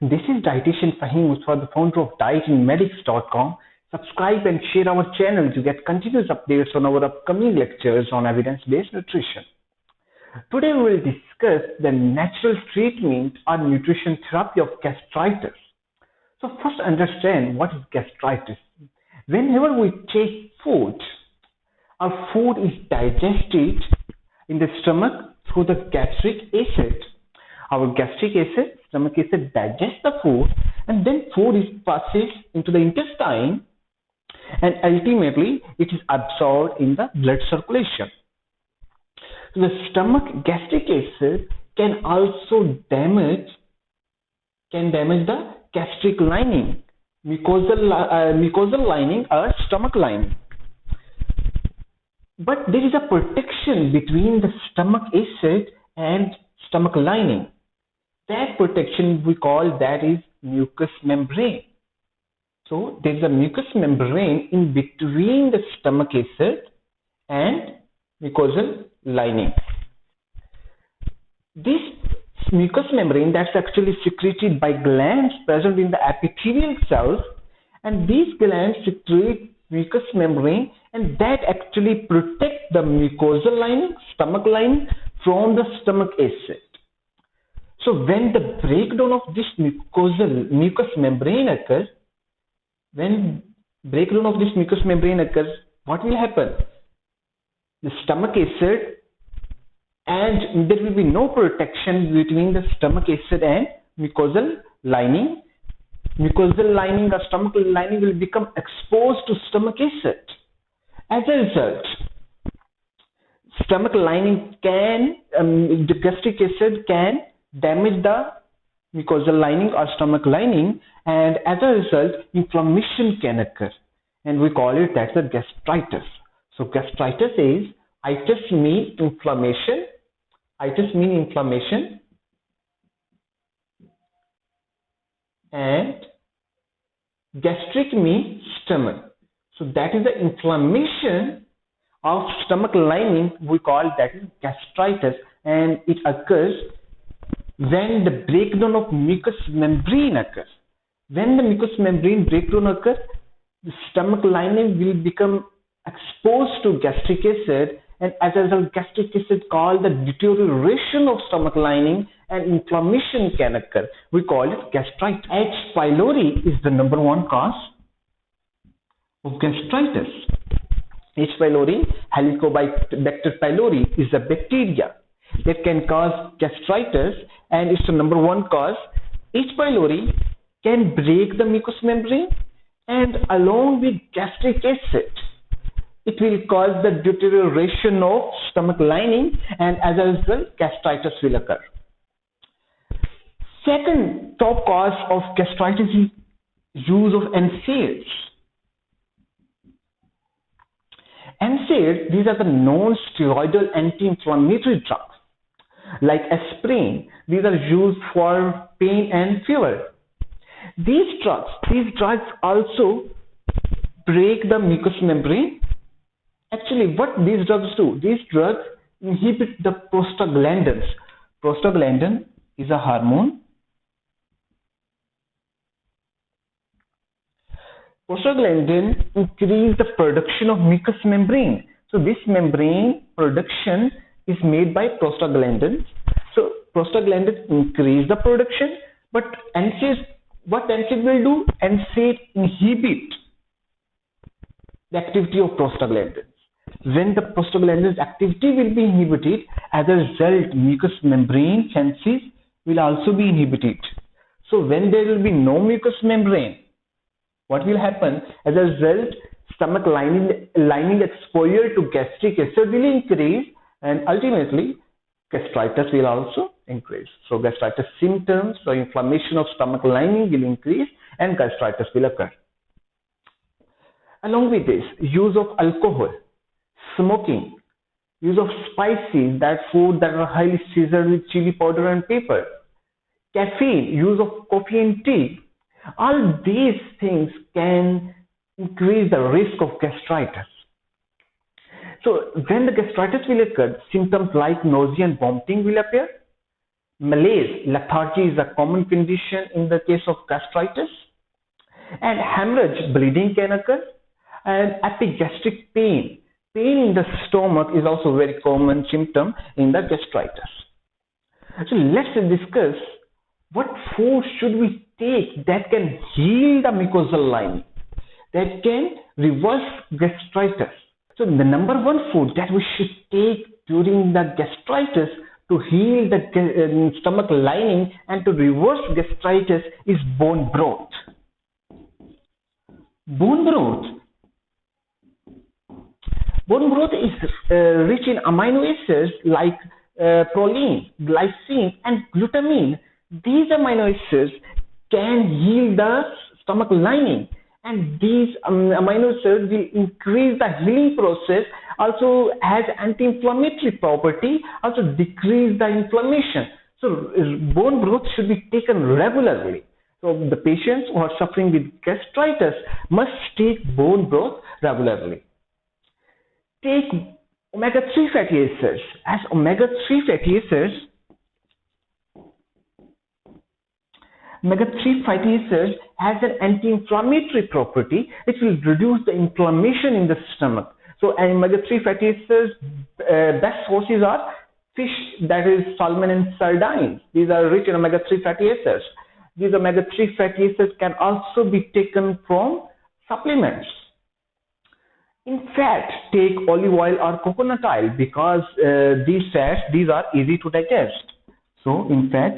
This is Dietitian Faheem Mustafa, the founder of dietandmedics.com. Subscribe and share our channel to get continuous updates on our upcoming lectures on evidence-based nutrition. Today we will discuss the natural treatment or nutrition therapy of gastritis. So first understand what is gastritis. Whenever we take food, our food is digested in the stomach through the gastric acid. Our gastric acid, stomach acid digests the food, and then food is passed into the intestine, and ultimately it is absorbed in the blood circulation. So the stomach gastric acid can also damage the gastric lining, mucosal lining or stomach lining. But there is a protection between the stomach acid and stomach lining. That protection we call that is mucous membrane. So there is a mucous membrane in between the stomach acid and mucosal lining. This mucous membrane that's actually secreted by glands present in the epithelial cells, and these glands secrete mucous membrane, and that actually protects the mucosal lining, stomach lining from the stomach acid. So when the breakdown of this mucous membrane occurs, what will happen? The stomach acid, and there will be no protection between the stomach acid and mucosal lining. Mucosal lining or stomach lining will become exposed to stomach acid. As a result, stomach lining the gastric acid can damage the mucosal lining or stomach lining, and as a result, inflammation can occur, and we call it that's a gastritis. So gastritis is itis mean inflammation. Itis mean inflammation, and gastric means stomach. So that is the inflammation of stomach lining. We call that is gastritis, and it occurs when the breakdown of mucous membrane occurs. When the mucous membrane breakdown occurs, the stomach lining will become exposed to gastric acid, and as a result, gastric acid called the deterioration of stomach lining, and inflammation can occur. We call it gastritis. H. pylori is the number one cause of gastritis. H. pylori, Helicobacter pylori, is a bacteria that can cause gastritis, and it's the number one cause. H. pylori can break the mucous membrane, and along with gastric acid, it will cause the deterioration of stomach lining, and as a result, gastritis will occur. Second top cause of gastritis is use of NSAIDs. NSAIDs, these are the non-steroidal anti-inflammatory drugs. Like aspirin, these are used for pain and fever. These drugs also break the mucous membrane. Actually, what these drugs do? These drugs inhibit the prostaglandins. Prostaglandin is a hormone. Prostaglandin increase the production of mucous membrane. So this membrane production is made by prostaglandins. So prostaglandins increase the production, but what NSAID will do? NSAID inhibit the activity of prostaglandins. When the prostaglandins activity will be inhibited, as a result, mucous membrane chances will also be inhibited. So when there will be no mucous membrane, what will happen? As a result, stomach lining exposure to gastric acid will increase, and ultimately gastritis will also increase. So gastritis symptoms or inflammation of stomach lining will increase, and gastritis will occur. Along with this, use of alcohol, smoking, use of spices, that food that are highly seasoned with chili powder and pepper, caffeine, use of coffee and tea, all these things can increase the risk of gastritis. So when the gastritis will occur, symptoms like nausea and vomiting will appear. Malaise, lethargy is a common condition in the case of gastritis, and hemorrhage, bleeding can occur, and epigastric pain. Pain in the stomach is also a very common symptom in the gastritis. So let's discuss what food should we take that can heal the mucosal lining, that can reverse gastritis. So the number one food that we should take during the gastritis to heal the stomach lining and to reverse gastritis is bone broth. Bone broth. Bone broth is rich in amino acids like proline, glycine, and glutamine. These amino acids can heal the stomach lining, and these amino acids will increase the healing process, also has anti-inflammatory property, also decrease the inflammation. So bone broth should be taken regularly. So the patients who are suffering with gastritis must take bone broth regularly. Take omega-3 fatty acids. As omega-3 fatty acids, has an anti-inflammatory property. It will reduce the inflammation in the stomach. So omega-3 fatty acids, best sources are fish, that is salmon and sardines. These are rich in omega-3 fatty acids. These omega-3 fatty acids can also be taken from supplements. In fat, take olive oil or coconut oil, because these fats, these are easy to digest. So in fat,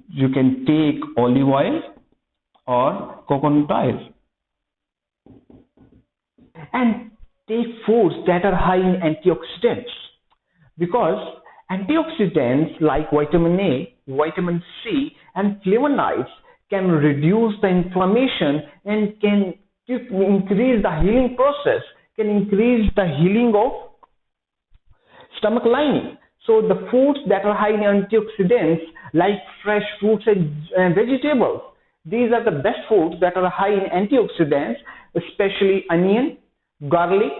you can take olive oil or coconut oil. And take foods that are high in antioxidants, because antioxidants like vitamin A, vitamin C, and flavonoids can reduce the inflammation and can increase the healing process, can increase the healing of stomach lining. So the foods that are high in antioxidants like fresh fruits and vegetables, these are the best foods that are high in antioxidants, especially onion, garlic,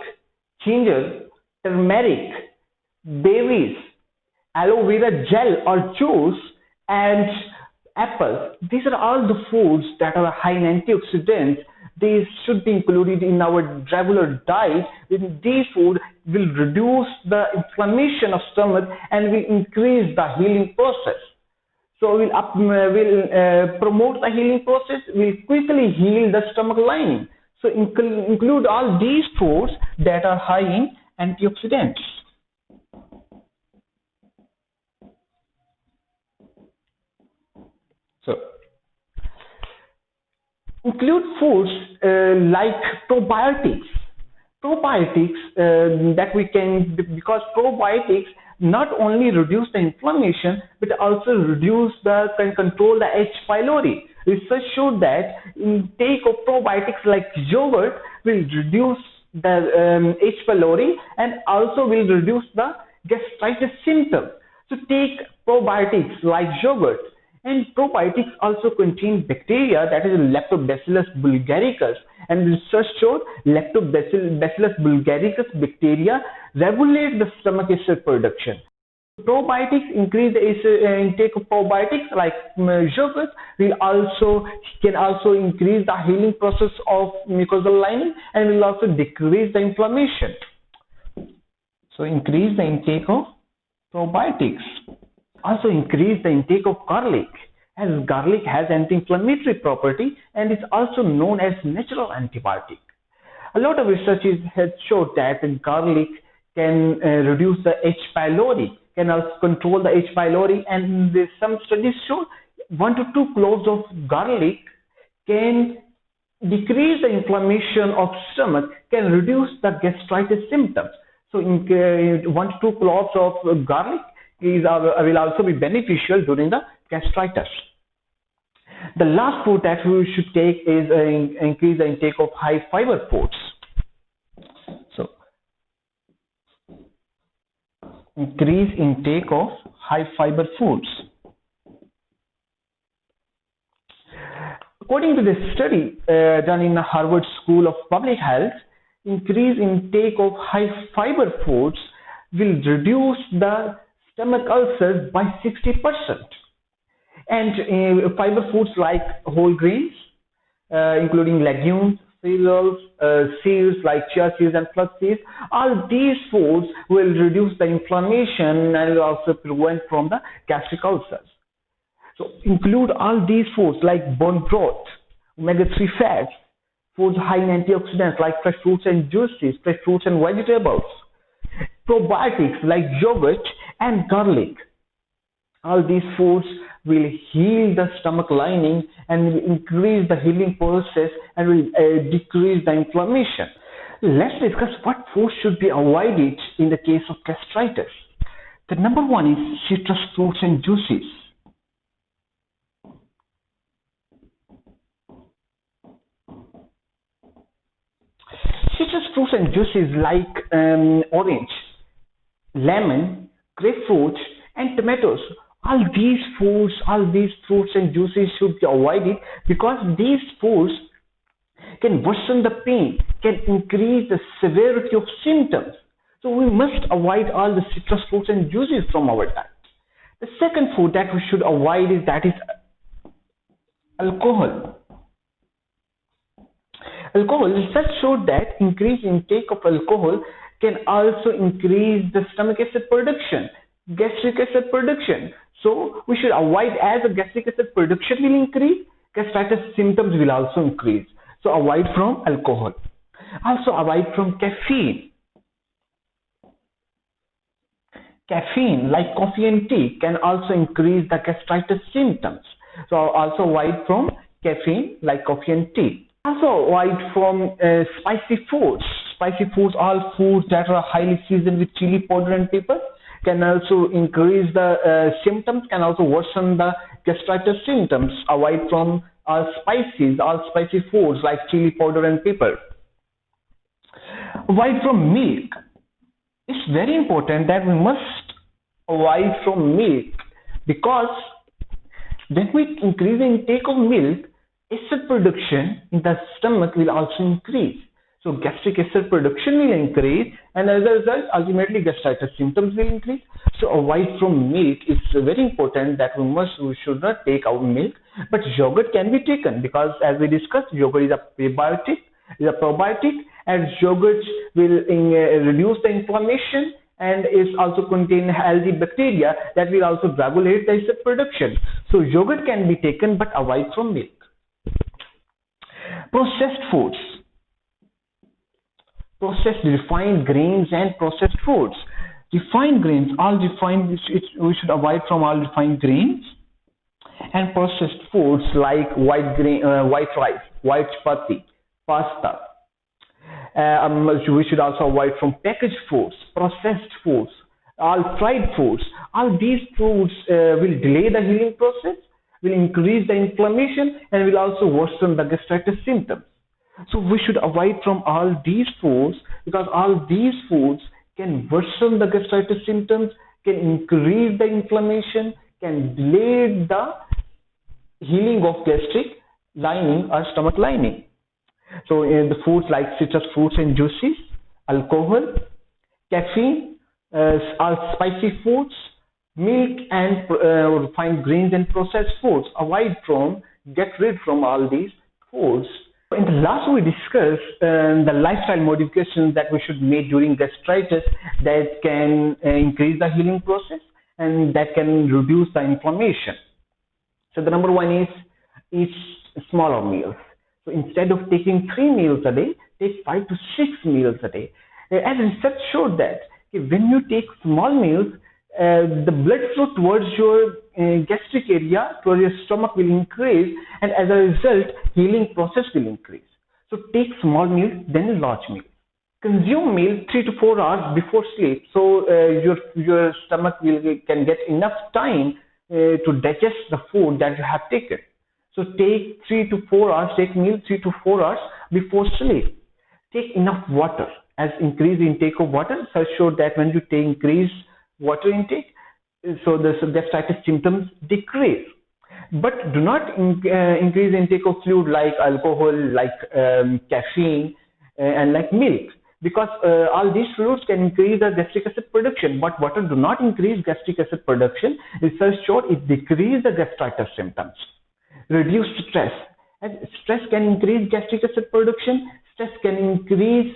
ginger, turmeric, berries, aloe vera gel or juice, and apples. These are all the foods that are high in antioxidants. These should be included in our regular diet. These foods will reduce the inflammation of stomach and will increase the healing process. So will promote the healing process, will quickly heal the stomach lining. So include all these foods that are high in antioxidants. So include foods like probiotics. That we can, because probiotics not only reduce the inflammation but also can control the H. pylori. Research showed that intake of probiotics like yogurt will reduce the H. pylori and also will reduce the gastritis symptoms. So take probiotics like yogurt. And probiotics also contain bacteria, that is Lactobacillus bulgaricus, and research showed Lactobacillus bulgaricus bacteria regulate the stomach acid production. Probiotics increase the intake of probiotics like yogurt can also increase the healing process of mucosal lining and will also decrease the inflammation. So increase the intake of probiotics. Also increase the intake of garlic, as garlic has anti-inflammatory property and is also known as natural antibiotic. A lot of researches have showed that garlic can reduce the H. pylori, can also control the H. pylori, and some studies show 1 to 2 cloves of garlic can decrease the inflammation of stomach, can reduce the gastritis symptoms. So 1 to 2 cloves of garlic will also be beneficial during the gastritis. The last food that we should take is increase the intake of high fiber foods. So increase intake of high fiber foods. According to this study done in the Harvard School of Public Health, increase intake of high fiber foods will reduce the stomach ulcers by 60%. And fiber foods like whole grains, including legumes, cereals, seeds like chia seeds and flax seeds. All these foods will reduce the inflammation and will also prevent from the gastric ulcers. So include all these foods like bone broth, omega-3 fats, foods high in antioxidants like fresh fruits and juices, fresh fruits and vegetables, probiotics like yogurt and garlic. All these foods will heal the stomach lining and will increase the healing process and will decrease the inflammation. Let's discuss what foods should be avoided in the case of gastritis. The number one is citrus fruits and juices. Citrus fruits and juices like orange, lemon, grapefruit, and tomatoes. All these fruits and juices should be avoided because these foods can worsen the pain, can increase the severity of symptoms. So we must avoid all the citrus fruits and juices from our diet. The second food that we should avoid is alcohol. Research showed that increased intake of alcohol can also increase the stomach acid production, gastric acid production. So we should avoid, as the gastric acid production will increase, gastritis symptoms will also increase. So avoid from alcohol. Also avoid from caffeine. Caffeine like coffee and tea can also increase the gastritis symptoms. So also avoid from caffeine like coffee and tea. Also avoid from spicy foods. Spicy foods, all foods that are highly seasoned with chili powder and pepper, can also increase the symptoms, can also worsen the gastritis symptoms. Avoid from all spicy foods like chili powder and pepper. Avoid from milk. It's very important that we must avoid from milk because when we increase the intake of milk, acid production in the stomach will also increase. So gastric acid production will increase, and as a result, ultimately gastritis symptoms will increase. So avoid from milk. It's very important that we should not take our milk, but yogurt can be taken because, as we discussed, yogurt is a probiotic, and yogurt will reduce the inflammation and is also contain healthy bacteria that will also regulate the acid production. So yogurt can be taken, but avoid from milk. Processed foods. Processed refined grains and processed foods. Refined grains, we should avoid from all refined grains, and processed foods like white rice, white chapati, pasta. We should also avoid from packaged foods, processed foods, all fried foods. All these foods will delay the healing process, will increase the inflammation, and will also worsen the gastritis symptoms. So we should avoid from all these foods because all these foods can worsen the gastritis symptoms, can increase the inflammation, can delay the healing of gastric lining or stomach lining. So the foods like citrus fruits and juices, alcohol, caffeine, all spicy foods, milk, and refined grains and processed foods. Get rid from all these foods. In the last we discussed the lifestyle modifications that we should make during gastritis that can increase the healing process and that can reduce the inflammation. So the number one is eat smaller meals. So instead of taking 3 meals a day, take 5 to 6 meals a day. As research showed that when you take small meals, the blood flow towards your gastric area, towards your stomach will increase, and as a result, healing process will increase. So take small meals, then large meals. Consume meals 3 to 4 hours before sleep, so your stomach can get enough time to digest the food that you have taken. So take 3 to 4 hours, take meals 3 to 4 hours before sleep. Take enough water. As increase intake of water, so showed that when you take increased water intake, so the gastritis symptoms decrease. But do not increase intake of fluid like alcohol, like caffeine, and like milk, because all these fruits can increase the gastric acid production, but water do not increase gastric acid production. Research showed it decreases the gastritis symptoms. Reduce stress. And stress can increase gastric acid production. Stress can increase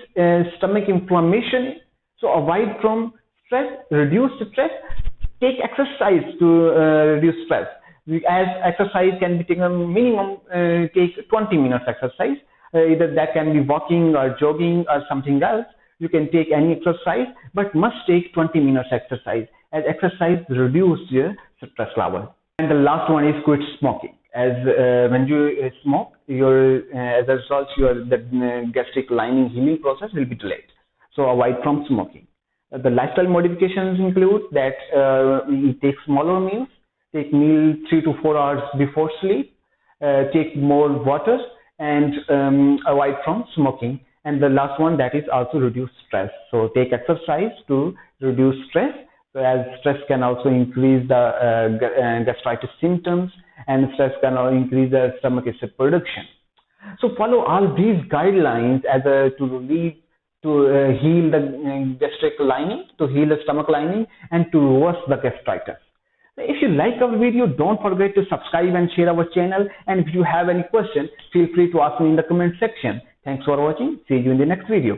stomach inflammation. So avoid from stress, reduce stress. Take exercise to reduce stress. As exercise can be taken minimum, take 20 minutes exercise. Either that can be walking or jogging or something else. You can take any exercise, but must take 20 minutes exercise, as exercise reduces your stress level. And the last one is quit smoking. As when you smoke, as a result, the gastric lining healing process will be delayed. So avoid from smoking. The lifestyle modifications include that you take smaller meals, take meal 3 to 4 hours before sleep, take more water, and avoid from smoking. And the last one, that is also reduce stress. So take exercise to reduce stress. So as stress can also increase the gastritis symptoms, and stress can also increase the stomach acid production. So follow all these guidelines as to heal the gastric lining, to heal the stomach lining, and to reverse the gastritis. If you like our video, don't forget to subscribe and share our channel. And if you have any questions, feel free to ask me in the comment section. Thanks for watching. See you in the next video.